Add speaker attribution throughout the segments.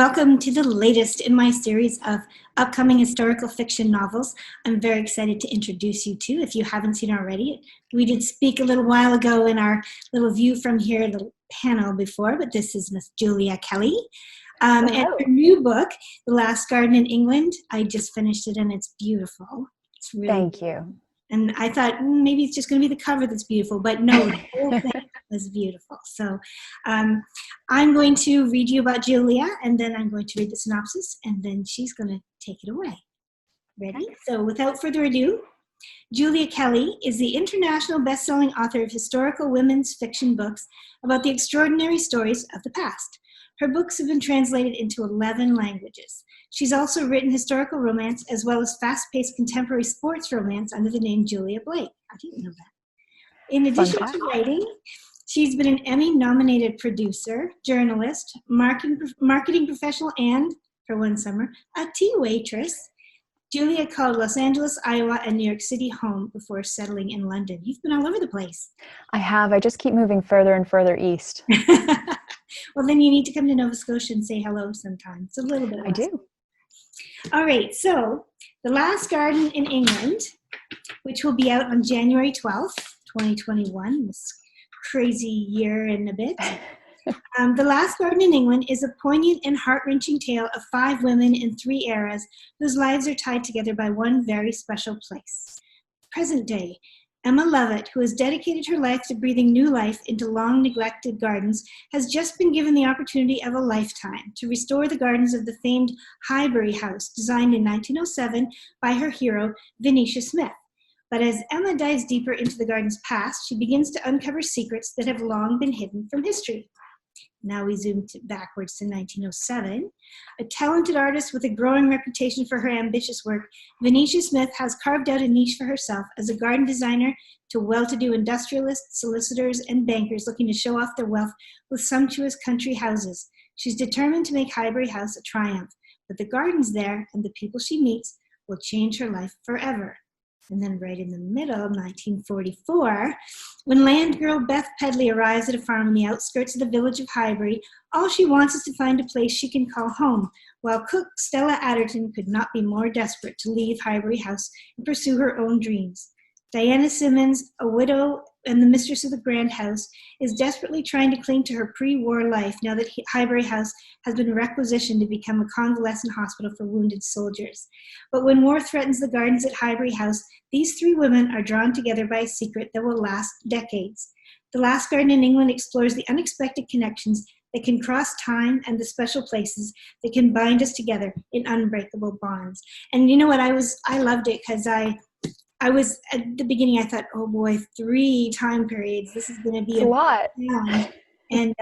Speaker 1: welcome to the latest in my series of upcoming historical fiction novels. I'm very excited to introduce you to, if you haven't seen already. We did speak a little while ago in our little view from here, little panel before, but this is Miss Julia Kelly. And her new book, The Last Garden in England, I just finished it and it's beautiful. It's really
Speaker 2: Thank you.
Speaker 1: And I thought maybe it's just going to be the cover that's beautiful, but no, the whole thing was beautiful. So I'm going to read you about Julia, and then I'm going to read the synopsis, and then she's going to take it away. Ready? So without further ado, Julia Kelly is the international best-selling author of historical women's fiction books about the extraordinary stories of the past. Her books have been translated into 11 languages. She's also written historical romance as well as fast-paced contemporary sports romance under the name Julia Blake. I didn't know that. In addition to writing, she's been an Emmy-nominated producer, journalist, marketing professional, and, for one summer, a tea waitress. Julia called Los Angeles, Iowa, and New York City home before settling in London. You've been all over the place.
Speaker 2: I have. I just keep moving further and further east.
Speaker 1: Well, then you need to come to Nova Scotia and say hello sometime. It's a little bit.
Speaker 2: I do.
Speaker 1: All right, so The Last Garden in England, which will be out on January 12th, 2021, this crazy year and a bit. The Last Garden in England is a poignant and heart-wrenching tale of 5 women in 3 eras whose lives are tied together by one very special place. Present day, Emma Lovett, who has dedicated her life to breathing new life into long-neglected gardens, has just been given the opportunity of a lifetime to restore the gardens of the famed Highbury House, designed in 1907 by her hero, Venetia Smith. But as Emma dives deeper into the garden's past, she begins to uncover secrets that have long been hidden from history. Now we zoom backwards to 1907. A talented artist with a growing reputation for her ambitious work, Venetia Smith has carved out a niche for herself as a garden designer to well-to-do industrialists, solicitors, and bankers looking to show off their wealth with sumptuous country houses. She's determined to make Highbury House a triumph, but the gardens there and the people she meets will change her life forever. And then right in the middle, 1944, when land girl Beth Pedley arrives at a farm on the outskirts of the village of Highbury, all she wants is to find a place she can call home, while cook Stella Adderton could not be more desperate to leave Highbury House and pursue her own dreams. Diana Simmons, a widow and the mistress of the grand house, is desperately trying to cling to her pre-war life now that Highbury House has been requisitioned to become a convalescent hospital for wounded soldiers. But when war threatens the gardens at Highbury House, these 3 women are drawn together by a secret that will last decades. The Last Garden in England explores the unexpected connections that can cross time and the special places that can bind us together in unbreakable bonds. And you know what? I loved it because I was at the beginning. I thought, oh boy, 3 time periods. This is going to be
Speaker 2: a lot.
Speaker 1: And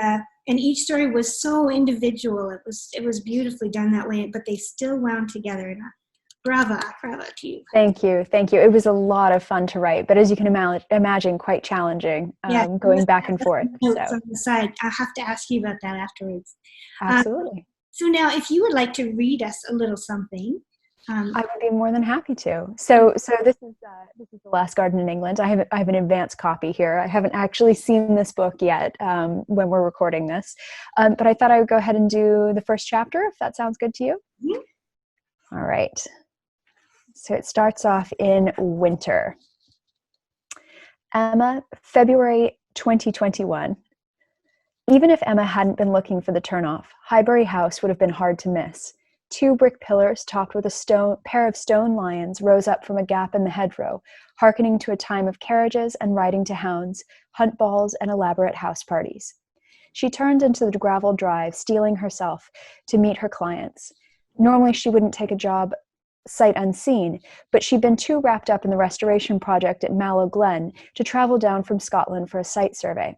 Speaker 1: each story was so individual. It was beautifully done that way. But they still wound together. And bravo to you.
Speaker 2: Thank you. It was a lot of fun to write, but as you can imagine, quite challenging. Going back and forth.
Speaker 1: Notes on the side. I'll have to ask you about that afterwards.
Speaker 2: Absolutely.
Speaker 1: So now, if you would like to read us a little something.
Speaker 2: I would be more than happy to. So this is The Last Garden in England. I have an advanced copy here. I haven't actually seen this book yet when we're recording this, but I thought I would go ahead and do the first chapter, if that sounds good to you. Mm-hmm. All right. So it starts off in winter. Emma, February 2021. Even if Emma hadn't been looking for the turnoff, Highbury House would have been hard to miss. 2 brick pillars topped with a pair of stone lions rose up from a gap in the hedgerow, hearkening to a time of carriages and riding to hounds, hunt balls, and elaborate house parties. She turned into the gravel drive, steeling herself to meet her clients. Normally she wouldn't take a job sight unseen, but she'd been too wrapped up in the restoration project at Mallow Glen to travel down from Scotland for a site survey.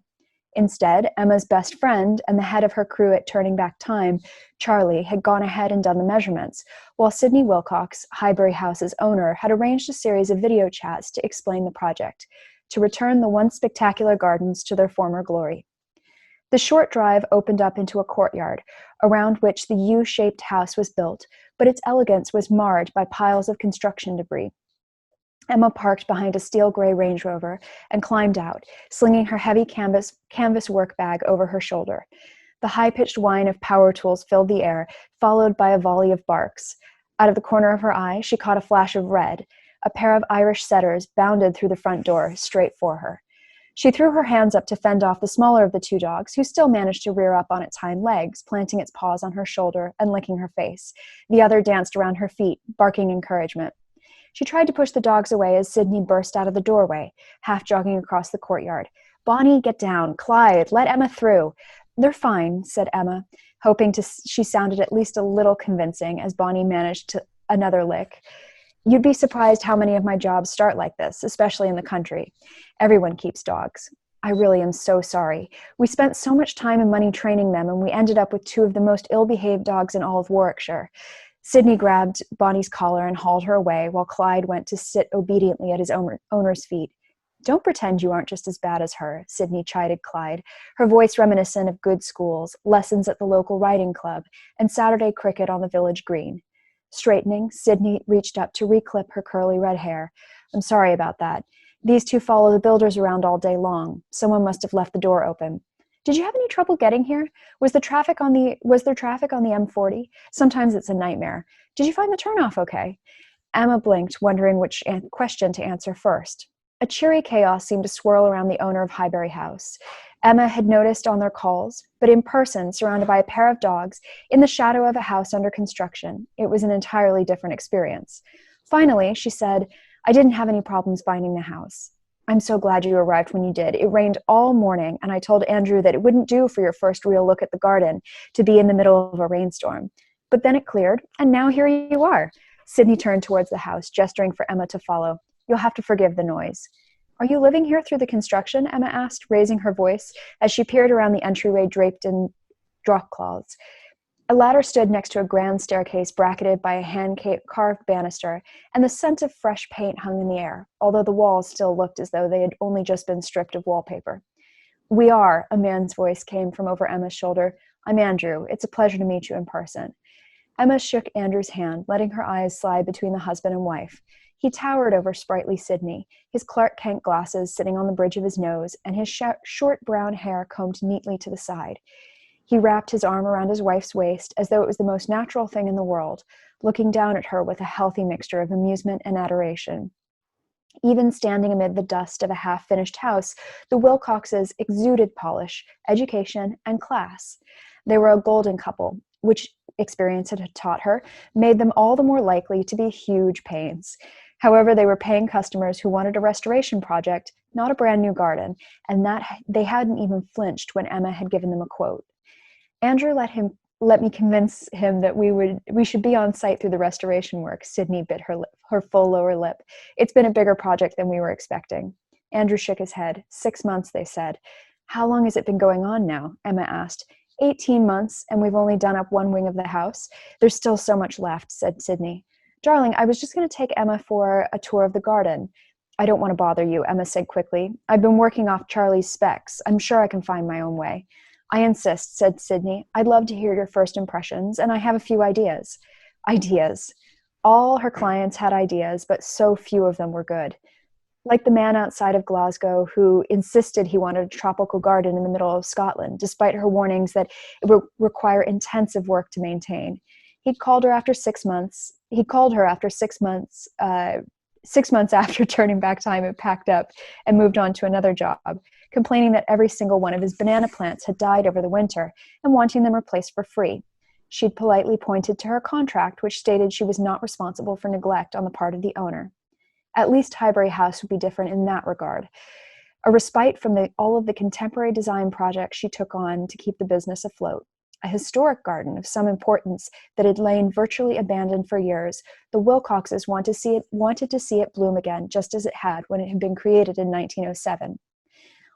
Speaker 2: Instead, Emma's best friend and the head of her crew at Turning Back Time, Charlie, had gone ahead and done the measurements, while Sydney Wilcox, Highbury House's owner, had arranged a series of video chats to explain the project, to return the once spectacular gardens to their former glory. The short drive opened up into a courtyard, around which the U-shaped house was built, but its elegance was marred by piles of construction debris. Emma parked behind a steel gray Range Rover and climbed out, slinging her heavy canvas work bag over her shoulder. The high-pitched whine of power tools filled the air, followed by a volley of barks. Out of the corner of her eye, she caught a flash of red. A pair of Irish setters bounded through the front door, straight for her. She threw her hands up to fend off the smaller of the two dogs, who still managed to rear up on its hind legs, planting its paws on her shoulder and licking her face. The other danced around her feet, barking encouragement. She tried to push the dogs away as Sydney burst out of the doorway, half jogging across the courtyard. "Bonnie, get down. Clyde, let Emma through." "They're fine," said Emma, hoping she sounded at least a little convincing as Bonnie managed another lick. "You'd be surprised how many of my jobs start like this, especially in the country. Everyone keeps dogs. I really am so sorry. We spent so much time and money training them, and we ended up with two of the most ill-behaved dogs in all of Warwickshire." Sydney grabbed Bonnie's collar and hauled her away, while Clyde went to sit obediently at his owner's feet. "Don't pretend you aren't just as bad as her," Sydney chided Clyde, her voice reminiscent of good schools, lessons at the local riding club, and Saturday cricket on the village green. Straightening, Sydney reached up to reclip her curly red hair. "I'm sorry about that. These two follow the builders around all day long. Someone must have left the door open. Did you have any trouble getting here? Was there traffic on the M40? Sometimes it's a nightmare. Did you find the turnoff okay?" Emma blinked, wondering which question to answer first. A cheery chaos seemed to swirl around the owner of Highbury House. Emma had noticed on their calls, but in person, surrounded by a pair of dogs, in the shadow of a house under construction, it was an entirely different experience. Finally, she said, "I didn't have any problems finding the house." "I'm so glad you arrived when you did. It rained all morning, and I told Andrew that it wouldn't do for your first real look at the garden to be in the middle of a rainstorm. But then it cleared, and now here you are." Sydney turned towards the house, gesturing for Emma to follow. "You'll have to forgive the noise." "Are you living here through the construction?" Emma asked, raising her voice as she peered around the entryway draped in drop cloths. A ladder stood next to a grand staircase bracketed by a hand-carved banister, and the scent of fresh paint hung in the air, although the walls still looked as though they had only just been stripped of wallpaper. "We are," a man's voice came from over Emma's shoulder. "I'm Andrew. It's a pleasure to meet you in person." Emma shook Andrew's hand, letting her eyes slide between the husband and wife. He towered over sprightly Sydney, his Clark Kent glasses sitting on the bridge of his nose, and his short brown hair combed neatly to the side. He wrapped his arm around his wife's waist as though it was the most natural thing in the world, looking down at her with a healthy mixture of amusement and adoration. Even standing amid the dust of a half-finished house, the Wilcoxes exuded polish, education, and class. They were a golden couple, which experience had taught her made them all the more likely to be huge pains. However, they were paying customers who wanted a restoration project, not a brand new garden, and that they hadn't even flinched when Emma had given them a quote. "Andrew let me convince him that we should be on site through the restoration work." Sydney bit her full lower lip. "It's been a bigger project than we were expecting." Andrew shook his head. 6 months, they said. "How long has it been going on now?" Emma asked. 18 months, and we've only done up one wing of the house. There's still so much left," said Sydney. "Darling, I was just going to take Emma for a tour of the garden." "I don't want to bother you," Emma said quickly. "I've been working off Charlie's specs. I'm sure I can find my own way." "I insist," said Sydney. "I'd love to hear your first impressions, and I have a few ideas." Ideas. All her clients had ideas, but so few of them were good. Like the man outside of Glasgow who insisted he wanted a tropical garden in the middle of Scotland, despite her warnings that it would require intensive work to maintain. He'd called her after 6 months. He'd called her after 6 months, 6 months after turning back time had packed up and moved on to another job, complaining that every single one of his banana plants had died over the winter and wanting them replaced for free. She'd politely pointed to her contract, which stated she was not responsible for neglect on the part of the owner. At least Highbury House would be different in that regard. A respite from all of the contemporary design projects she took on to keep the business afloat. A historic garden of some importance that had lain virtually abandoned for years, the Wilcoxes wanted to see it bloom again, just as it had when it had been created in 1907.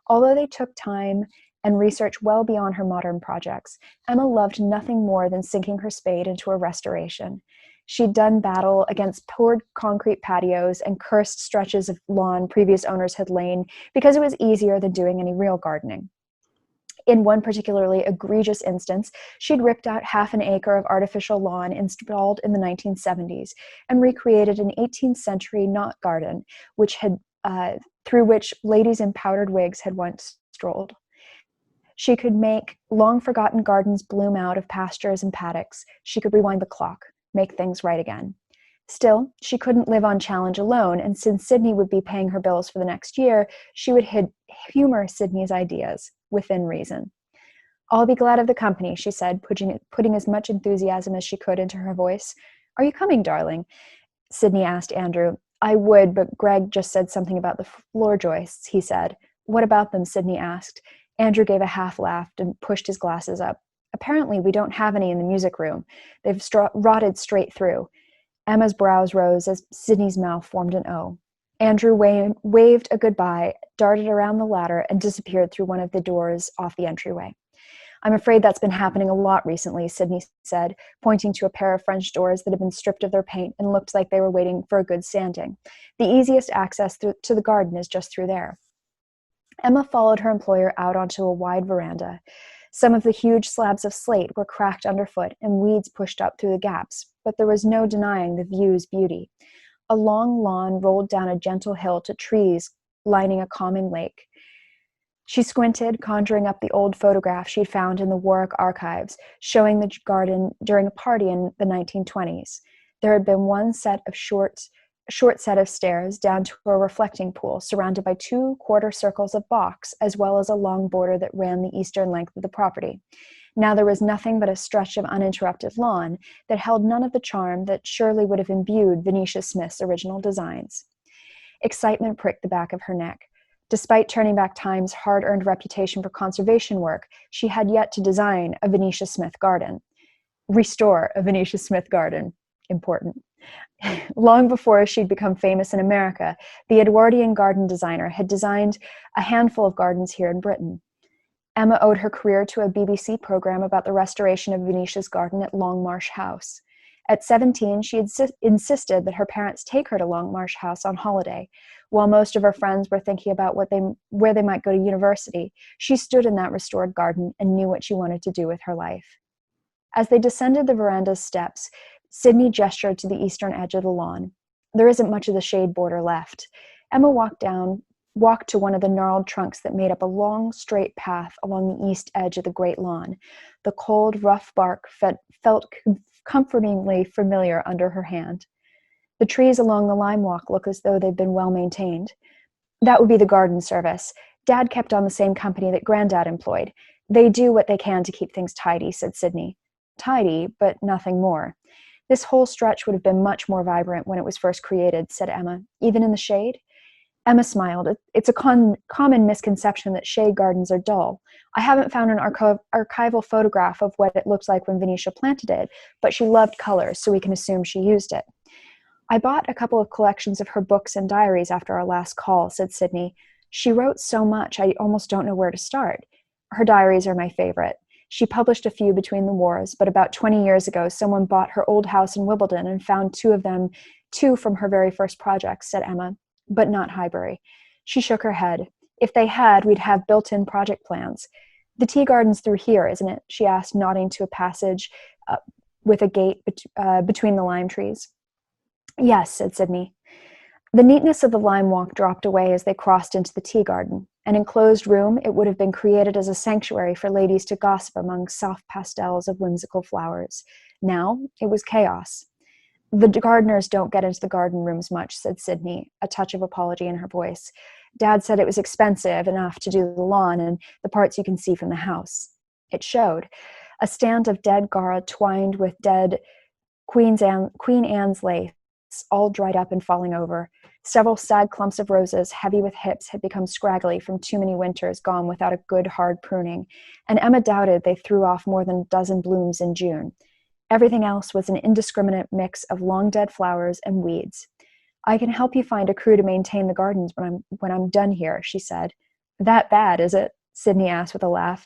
Speaker 2: Although they took time and research well beyond her modern projects, Emma loved nothing more than sinking her spade into a restoration. She'd done battle against poured concrete patios and cursed stretches of lawn previous owners had lain because it was easier than doing any real gardening. In one particularly egregious instance, she'd ripped out half an acre of artificial lawn installed in the 1970s and recreated an 18th century knot garden, through which ladies in powdered wigs had once strolled. She could make long-forgotten gardens bloom out of pastures and paddocks. She could rewind the clock, make things right again. Still, she couldn't live on challenge alone, and since Sydney would be paying her bills for the next year, she would humor Sydney's ideas, within reason. "I'll be glad of the company," she said, putting as much enthusiasm as she could into her voice. "Are you coming, darling?" Sydney asked Andrew. "I would, but Greg just said something about the floor joists," he said. "What about them?" Sydney asked. Andrew gave a half laugh and pushed his glasses up. "Apparently, we don't have any in the music room. They've rotted straight through." Emma's brows rose as Sydney's mouth formed an O. Andrew waved a goodbye, darted around the ladder, and disappeared through one of the doors off the entryway. "I'm afraid that's been happening a lot recently," Sydney said, pointing to a pair of French doors that had been stripped of their paint and looked like they were waiting for a good sanding. "The easiest access to the garden is just through there." Emma followed her employer out onto a wide veranda. Some of the huge slabs of slate were cracked underfoot and weeds pushed up through the gaps, but there was no denying the view's beauty. A long lawn rolled down a gentle hill to trees lining a calming lake. She squinted, conjuring up the old photograph she'd found in the Warwick archives, showing the garden during a party in the 1920s. There had been one set of short set of stairs down to a reflecting pool surrounded by 2 quarter circles of box, as well as a long border that ran the eastern length of the property. Now there was nothing but a stretch of uninterrupted lawn that held none of the charm that surely would have imbued Venetia Smith's original designs. Excitement pricked the back of her neck. Despite turning back Time's hard-earned reputation for conservation work, she had yet to design a Venetia Smith garden. Restore a Venetia Smith garden. Important. Long before she'd become famous in America, the Edwardian garden designer had designed a handful of gardens here in Britain. Emma owed her career to a BBC program about the restoration of Venetia's garden at Longmarsh House. At 17, she had insisted that her parents take her to Longmarsh House on holiday. While most of her friends were thinking about where they might go to university, she stood in that restored garden and knew what she wanted to do with her life. As they descended the veranda's steps, Sydney gestured to the eastern edge of the lawn. "There isn't much of the shade border left." Emma walked to one of the gnarled trunks that made up a long, straight path along the east edge of the great lawn. The cold, rough bark felt comfortingly familiar under her hand. "The trees along the lime walk look as though they've been well maintained." "That would be the garden service. Dad kept on the same company that Granddad employed. They do what they can to keep things tidy," said Sydney. "Tidy, but nothing more." "This whole stretch would have been much more vibrant when it was first created," said Emma. "Even in the shade?" Emma smiled. "It's a common misconception that shade gardens are dull. I haven't found an archival photograph of what it looked like when Venetia planted it, but she loved colors, so we can assume she used it." "I bought a couple of collections of her books and diaries after our last call," said Sydney. "She wrote so much, I almost don't know where to start. Her diaries are my favorite. She published a few between the wars, but about 20 years ago, someone bought her old house in Wimbledon and found 2 from her very first projects," said Emma. "But not Highbury." She shook her head. "If they had, we'd have built-in project plans." "The tea garden's through here, isn't it?" she asked, nodding to a passage with a gate between the lime trees. "Yes," said Sydney. The neatness of the lime walk dropped away as they crossed into the tea garden. An enclosed room, it would have been created as a sanctuary for ladies to gossip among soft pastels of whimsical flowers. Now it was chaos. "The gardeners don't get into the garden rooms much," said Sydney, a touch of apology in her voice. "Dad said it was expensive enough to do the lawn and the parts you can see from the house." It showed. A stand of dead Gara twined with dead Queen Anne's lace, all dried up and falling over. Several sad clumps of roses, heavy with hips, had become scraggly from too many winters gone without a good hard pruning, and Emma doubted they threw off more than a dozen blooms in June. Everything else was an indiscriminate mix of long-dead flowers and weeds. "I can help you find a crew to maintain the gardens when I'm done here," she said. "That bad, is it?" Sydney asked with a laugh.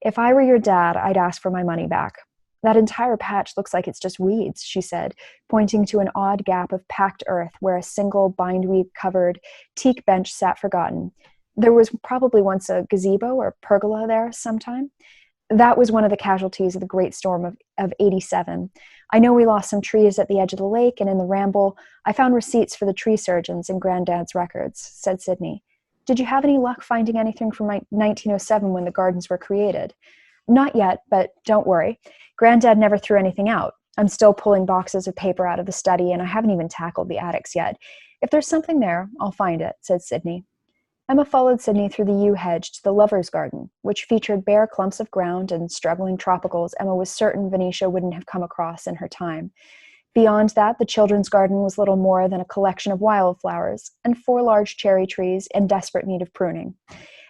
Speaker 2: "If I were your dad, I'd ask for my money back." "That entire patch looks like it's just weeds," she said, pointing to an odd gap of packed earth where a single bindweed-covered teak bench sat forgotten. "There was probably once a gazebo or pergola there sometime." "That was one of the casualties of the great storm of 87. I know we lost some trees at the edge of the lake and in the ramble. I found receipts for the tree surgeons in Granddad's records," said Sydney. Did you have any luck finding anything from 1907 when the gardens were created? Not yet, but don't worry. Granddad never threw anything out. I'm still pulling boxes of paper out of the study, and I haven't even tackled the attics yet. If there's something there, I'll find it, said Sydney. Emma followed Sydney through the yew hedge to the lover's garden, which featured bare clumps of ground and struggling tropicals Emma was certain Venetia wouldn't have come across in her time. Beyond that, the children's garden was little more than a collection of wildflowers and 4 large cherry trees in desperate need of pruning.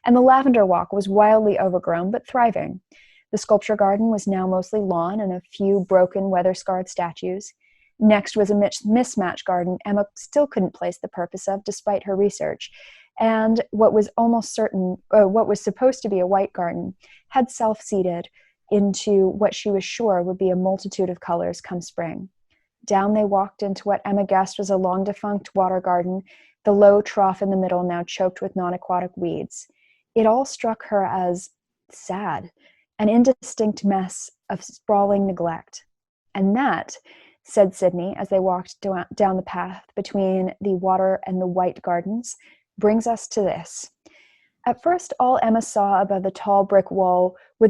Speaker 2: And the lavender walk was wildly overgrown but thriving. The sculpture garden was now mostly lawn and a few broken, weather-scarred statues. Next was a mismatched garden Emma still couldn't place the purpose of despite her research, and what was supposed to be a white garden had self-seeded into what she was sure would be a multitude of colors come spring. Down they walked into what Emma guessed was a long-defunct water garden, the low trough in the middle now choked with non-aquatic weeds. It all struck her as sad, an indistinct mess of sprawling neglect. And that, said Sydney as they walked down the path between the water and the white gardens, brings us to this. At first, all Emma saw above the tall brick wall were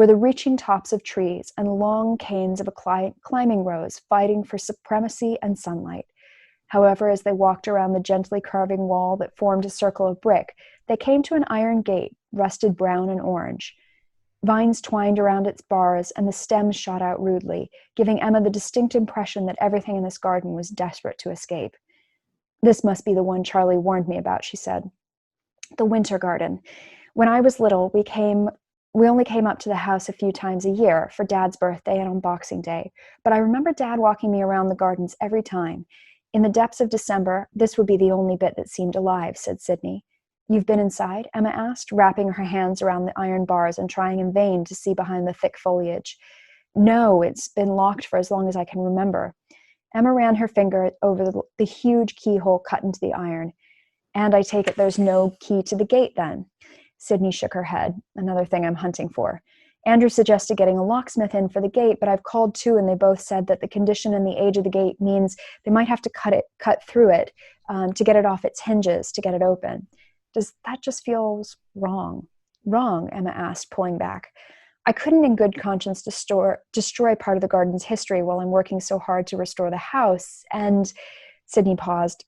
Speaker 2: the reaching tops of trees and long canes of a climbing rose fighting for supremacy and sunlight. However, as they walked around the gently curving wall that formed a circle of brick, they came to an iron gate, rusted brown and orange. Vines twined around its bars, and the stems shot out rudely, giving Emma the distinct impression that everything in this garden was desperate to escape. This must be the one Charlie warned me about, she said. The winter garden. When I was little, we only came up to the house a few times a year, for Dad's birthday and on Boxing Day, but I remember Dad walking me around the gardens every time. In the depths of December, this would be the only bit that seemed alive, said Sydney. You've been inside? Emma asked, wrapping her hands around the iron bars and trying in vain to see behind the thick foliage. No, it's been locked for as long as I can remember. Emma ran her finger over the huge keyhole cut into the iron. And I take it there's no key to the gate then? Sydney shook her head. Another thing I'm hunting for. Andrew suggested getting a locksmith in for the gate, but I've called 2 and they both said that the condition and the age of the gate means they might have to cut through it to get it off its hinges to get it open. Does that just feels wrong? Wrong, Emma asked, pulling back. I couldn't in good conscience destroy part of the garden's history while I'm working so hard to restore the house. And Sydney paused.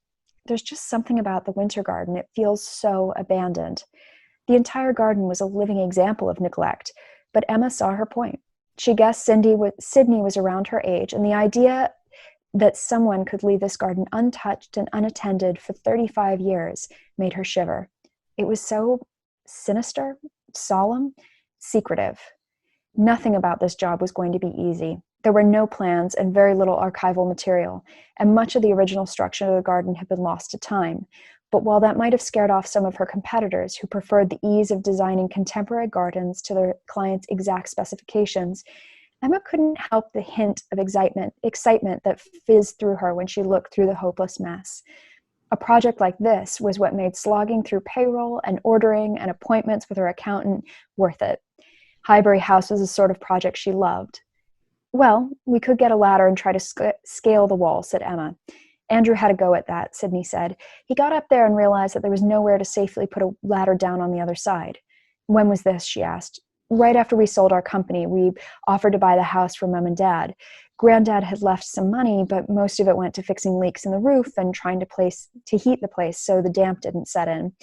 Speaker 2: There's just something about the winter garden. It feels so abandoned. The entire garden was a living example of neglect, but Emma saw her point. She guessed Sydney was around her age, and the idea that someone could leave this garden untouched and unattended for 35 years made her shiver. It was so sinister, solemn, secretive. Nothing about this job was going to be easy. There were no plans and very little archival material, and much of the original structure of the garden had been lost to time. But while that might have scared off some of her competitors who preferred the ease of designing contemporary gardens to their clients' exact specifications, Emma couldn't help the hint of excitement that fizzed through her when she looked through the hopeless mess. A project like this was what made slogging through payroll and ordering and appointments with her accountant worth it. Highbury House was the sort of project she loved. Well, we could get a ladder and try to scale the wall, said Emma. Andrew had a go at that, Sydney said. He got up there and realized that there was nowhere to safely put a ladder down on the other side. When was this, she asked. Right after we sold our company, we offered to buy the house for Mum and Dad. Granddad had left some money, but most of it went to fixing leaks in the roof and trying to heat the place so the damp didn't set in.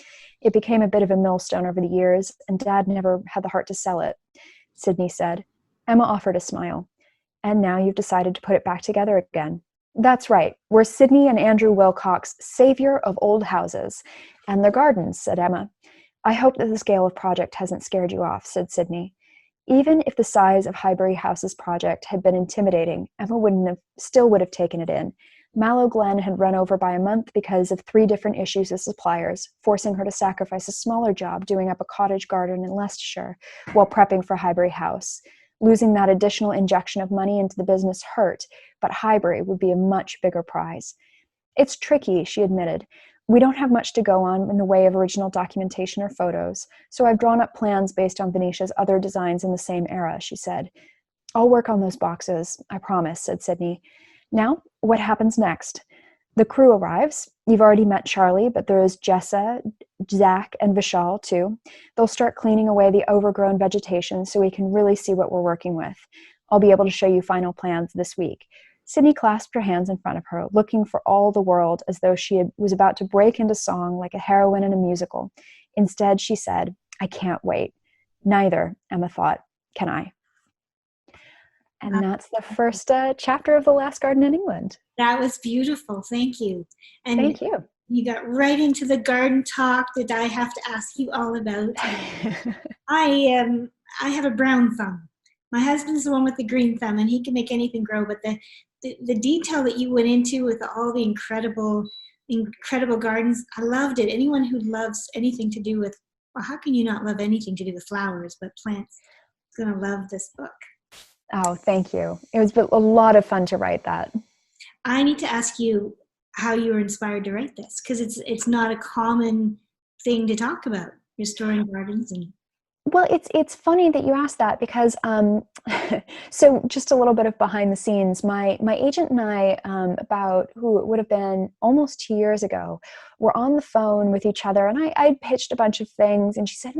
Speaker 2: It became a bit of a millstone over the years, and Dad never had the heart to sell it, Sydney said. Emma offered a smile. And now you've decided to put it back together again. That's right. We're Sydney and Andrew Wilcox, savior of old houses. And their gardens, said Emma. I hope that the scale of project hasn't scared you off, said Sydney. Even if the size of Highbury House's project had been intimidating, Emma still would have taken it in. Mallow Glen had run over by a month because of 3 different issues with suppliers, forcing her to sacrifice a smaller job doing up a cottage garden in Leicestershire while prepping for Highbury House. Losing that additional injection of money into the business hurt, but Highbury would be a much bigger prize. It's tricky, she admitted. We don't have much to go on in the way of original documentation or photos, so I've drawn up plans based on Venetia's other designs in the same era, she said. I'll work on those boxes, I promise, said Sydney. Now, what happens next? The crew arrives. You've already met Charlie, but there is Jessa, Zach and Vishal too. They'll start cleaning away the overgrown vegetation so we can really see what we're working with. I'll be able to show you final plans this week. Sydney clasped her hands in front of her, looking for all the world as though was about to break into song like a heroine in a musical. Instead, she said, "I can't wait." Neither, Emma thought, can I. And that's the first chapter of The Last Garden in England.
Speaker 1: That was beautiful. Thank you. And
Speaker 2: thank you.
Speaker 1: You got right into the garden talk that I have to ask you all about. I have a brown thumb. My husband's the one with the green thumb, and he can make anything grow. But the detail that you went into with all the incredible gardens, I loved it. Anyone who loves anything to do with, well, how can you not love anything to do with flowers, but plants, is going to love this book.
Speaker 2: Oh, thank you. It was a lot of fun to write that.
Speaker 1: I need to ask you how you were inspired to write this, because it's not a common thing to talk about, restoring gardens. And
Speaker 2: well, it's funny that you asked that, because so just a little bit of behind the scenes. My agent and I, about it would have been almost 2 years ago, were on the phone with each other, and I pitched a bunch of things, and she said,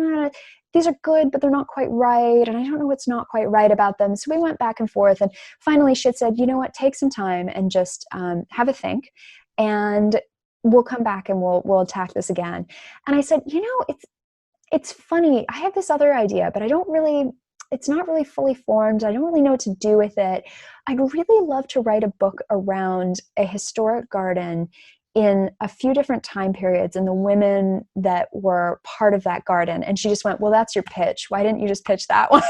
Speaker 2: these are good, but they're not quite right, and I don't know what's not quite right about them. So we went back and forth, and finally she had said, you know what, take some time and just have a think, and we'll come back and we'll attack this again. And I said, it's funny, I have this other idea, but it's not really fully formed. I don't really know what to do with it. I'd really love to write a book around a historic garden in a few different time periods and the women that were part of that garden. And she just went, well, that's your pitch. Why didn't you just pitch that one?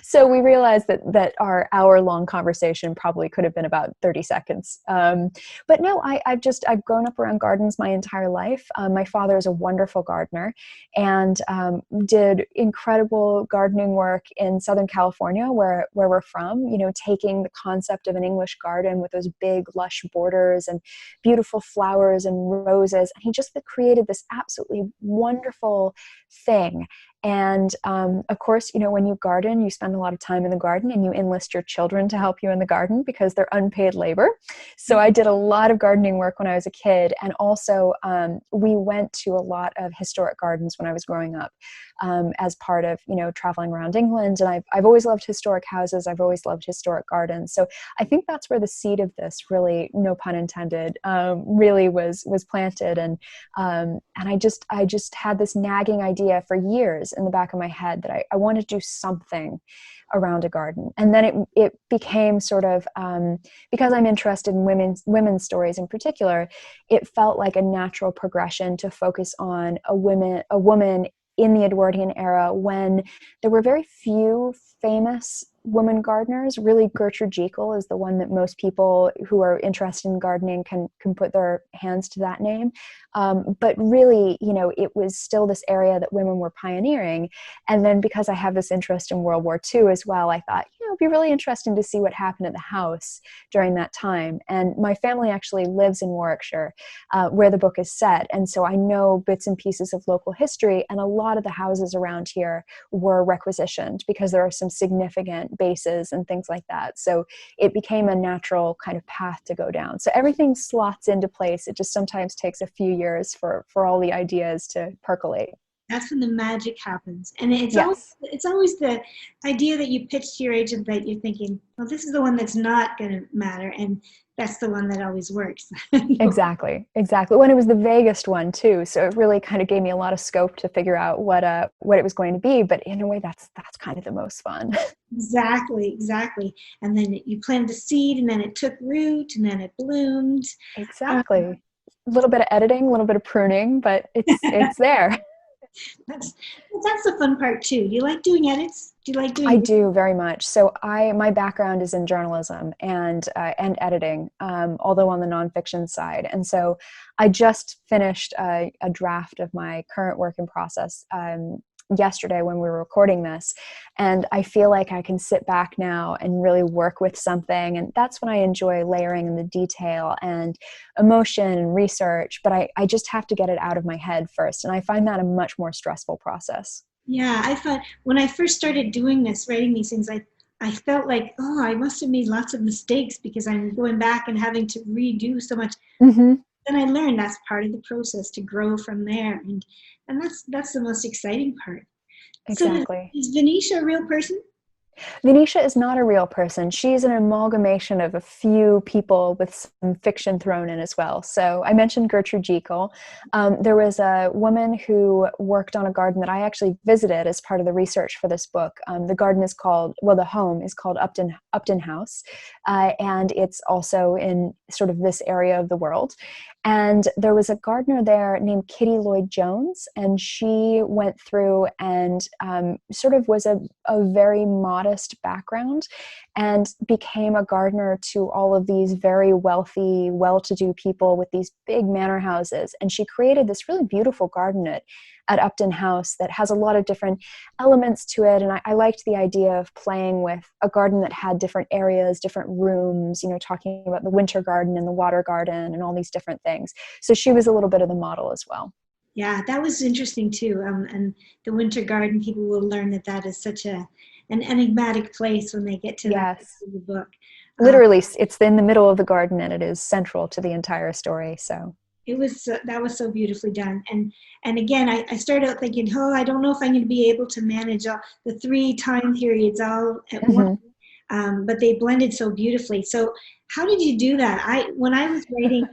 Speaker 2: So we realized that our hour-long conversation probably could have been about 30 seconds. But no, I've grown up around gardens my entire life. My father is a wonderful gardener and did incredible gardening work in Southern California, where we're from, taking the concept of an English garden with those big lush borders and beautiful flowers and roses. And he just created this absolutely wonderful thing. And of course, when you garden, you spend a lot of time in the garden, and you enlist your children to help you in the garden because they're unpaid labor. So I did a lot of gardening work when I was a kid. And also we went to a lot of historic gardens when I was growing up as part of, traveling around England. And I've always loved historic houses. I've always loved historic gardens. So I think that's where the seed of this really, no pun intended, really was planted. And I just had this nagging idea for years in the back of my head that I want to do something around a garden. And then it became sort of, because I'm interested in women's stories in particular, it felt like a natural progression to focus on a woman in the Edwardian era, when there were very few famous women gardeners. Really, Gertrude Jekyll is the one that most people who are interested in gardening can put their hands to that name. But really, it was still this area that women were pioneering. And then because I have this interest in World War II as well, I thought, it'd be really interesting to see what happened at the house during that time. And my family actually lives in Warwickshire, where the book is set. And so I know bits and pieces of local history, and a lot of the houses around here were requisitioned because there are some significant bases and things like that. So it became a natural kind of path to go down. So everything slots into place. It just sometimes takes a few years for all the ideas to percolate.
Speaker 1: That's when the magic happens. And it's always the idea that you pitch to your agent that you're thinking, well, this is the one that's not going to matter. And that's the one that always works.
Speaker 2: Exactly. When it was the vaguest one too. So it really kind of gave me a lot of scope to figure out what it was going to be. But in a way, that's kind of the most fun.
Speaker 1: Exactly. And then you planted the seed, and then it took root, and then it bloomed.
Speaker 2: Exactly. A little bit of editing, a little bit of pruning, but it's there.
Speaker 1: That's the fun part too. Do you like doing edits?
Speaker 2: I do very much. So my background is in journalism and editing, although on the nonfiction side. And so I just finished a draft of my current work in process yesterday when we were recording this. And I feel like I can sit back now and really work with something. And that's when I enjoy layering in the detail and emotion and research. But I just have to get it out of my head first. And I find that a much more stressful process.
Speaker 1: Yeah, I thought when I first started doing this, writing these things, I felt like, I must have made lots of mistakes because I'm going back and having to redo so much.
Speaker 2: Mm-hmm.
Speaker 1: then I learned that's part of the process to grow from there, and that's the most exciting part. So
Speaker 2: Exactly.
Speaker 1: is Venetia a real person?
Speaker 2: Venetia is not a real person. She's an amalgamation of a few people with some fiction thrown in as well. So I mentioned Gertrude Jekyll. There was a woman who worked on a garden that I actually visited as part of the research for this book. The garden is called, well, the home is called Upton House, and it's also in sort of this area of the world. And there was a gardener there named Kitty Lloyd-Jones, and she went through and sort of was a very modest background and became a gardener to all of these very wealthy, well-to-do people with these big manor houses. And she created this really beautiful garden at Upton House that has a lot of different elements to it. And I liked the idea of playing with a garden that had different areas, different rooms, talking about the winter garden and the water garden and all these different things. So she was a little bit of the model as well.
Speaker 1: Yeah, that was interesting too. And the winter garden, people will learn that is such an enigmatic place when they get to that part of the book.
Speaker 2: Literally, it's in the middle of the garden, and it is central to the entire story. So
Speaker 1: it was that was so beautifully done. And again, I started out thinking, oh, I don't know if I'm going to be able to manage all the 3 time periods all at once. But they blended so beautifully. So how did you do that? When I was writing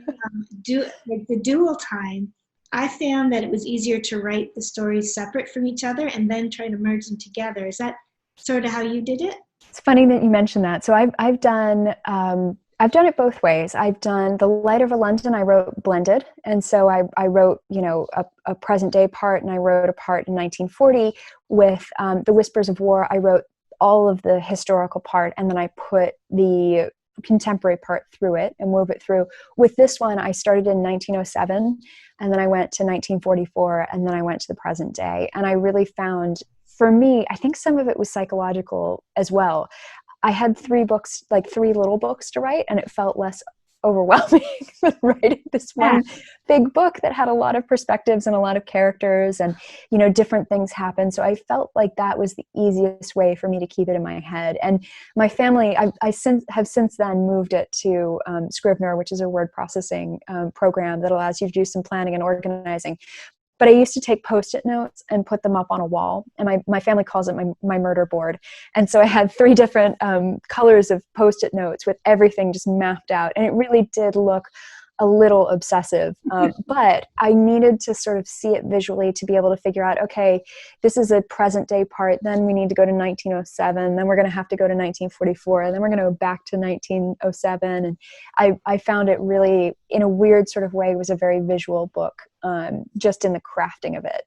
Speaker 1: the dual time, I found that it was easier to write the stories separate from each other and then try to merge them together. Is that sort of how you did it?
Speaker 2: It's funny that you mentioned that. So I've done it both ways. I've done The Light Over London, I wrote blended. And so I wrote, a present day part, and I wrote a part in 1940 with The Whispers of War. I wrote all of the historical part, and then I put the contemporary part through it and wove it through. With this one, I started in 1907, and then I went to 1944, and then I went to the present day. And I really found, for me, I think some of it was psychological as well. I had 3 books, like 3 little books to write, and it felt less overwhelming than writing this one big book that had a lot of perspectives and a lot of characters, and different things happen. So I felt like that was the easiest way for me to keep it in my head. And my family, I have since then moved it to Scrivener, which is a word processing program that allows you to do some planning and organizing. But I used to take Post-it notes and put them up on a wall. And my family calls it my murder board. And so I had 3 different colors of Post-it notes with everything just mapped out. And it really did look a little obsessive. But I needed to sort of see it visually to be able to figure out, okay, this is a present day part. Then we need to go to 1907. Then we're going to have to go to 1944. And then we're going to go back to 1907. And I found it really, in a weird sort of way, was a very visual book, just in the crafting of it.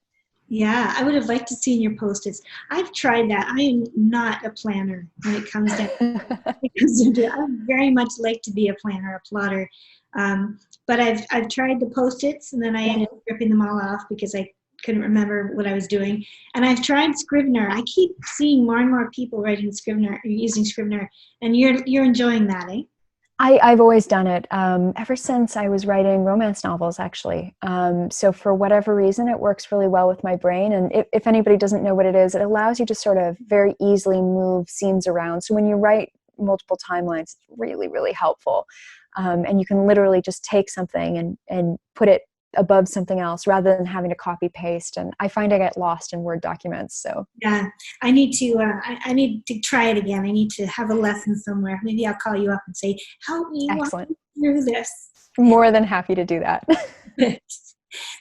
Speaker 1: Yeah, I would have liked to see your Post-its. I've tried that. I am not a planner when it comes down to it. I very much like to be a planner, a plotter. But I've tried the Post-its, and then I ended up ripping them all off because I couldn't remember what I was doing. And I've tried Scrivener. I keep seeing more and more people writing Scrivener, using Scrivener, and you're enjoying that, eh?
Speaker 2: I've always done it ever since I was writing romance novels, actually. So for whatever reason, it works really well with my brain. And if anybody doesn't know what it is, it allows you to sort of very easily move scenes around. So when you write multiple timelines, it's really, really helpful. And you can literally just take something and put it above something else rather than having to copy paste. And I find I get lost in Word documents. So
Speaker 1: yeah, I need to I need to try it again. I need to have a lesson somewhere. Maybe I'll call you up and say, help me walk through this.
Speaker 2: More than happy to do that.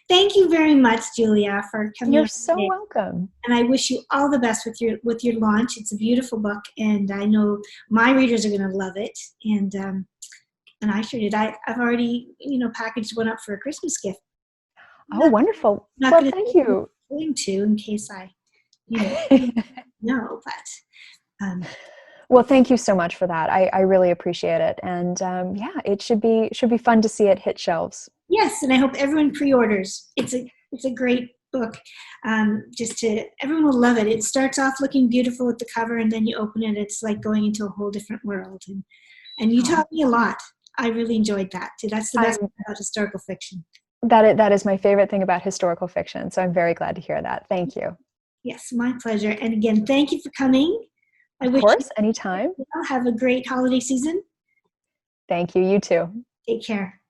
Speaker 1: Thank you very much, Julia, for coming.
Speaker 2: You're so welcome.
Speaker 1: And I wish you all the best with your launch. It's a beautiful book, and I know my readers are going to love it. And I sure did. I've already, packaged one up for a Christmas gift.
Speaker 2: Oh, wonderful. Well, thank you.
Speaker 1: Going to, in case I, know, but.
Speaker 2: Well, thank you so much for that. I really appreciate it. And it should be fun to see it hit shelves.
Speaker 1: Yes, and I hope everyone pre-orders. It's a great book. Everyone will love it. It starts off looking beautiful with the cover, and then you open it, it's like going into a whole different world. And you taught me a lot. I really enjoyed that too. That's the best thing about historical fiction.
Speaker 2: That is my favorite thing about historical fiction. So I'm very glad to hear that. Thank you.
Speaker 1: Yes, my pleasure. And again, thank you for coming.
Speaker 2: Of course, anytime.
Speaker 1: Have a great holiday season.
Speaker 2: Thank you. You too.
Speaker 1: Take care.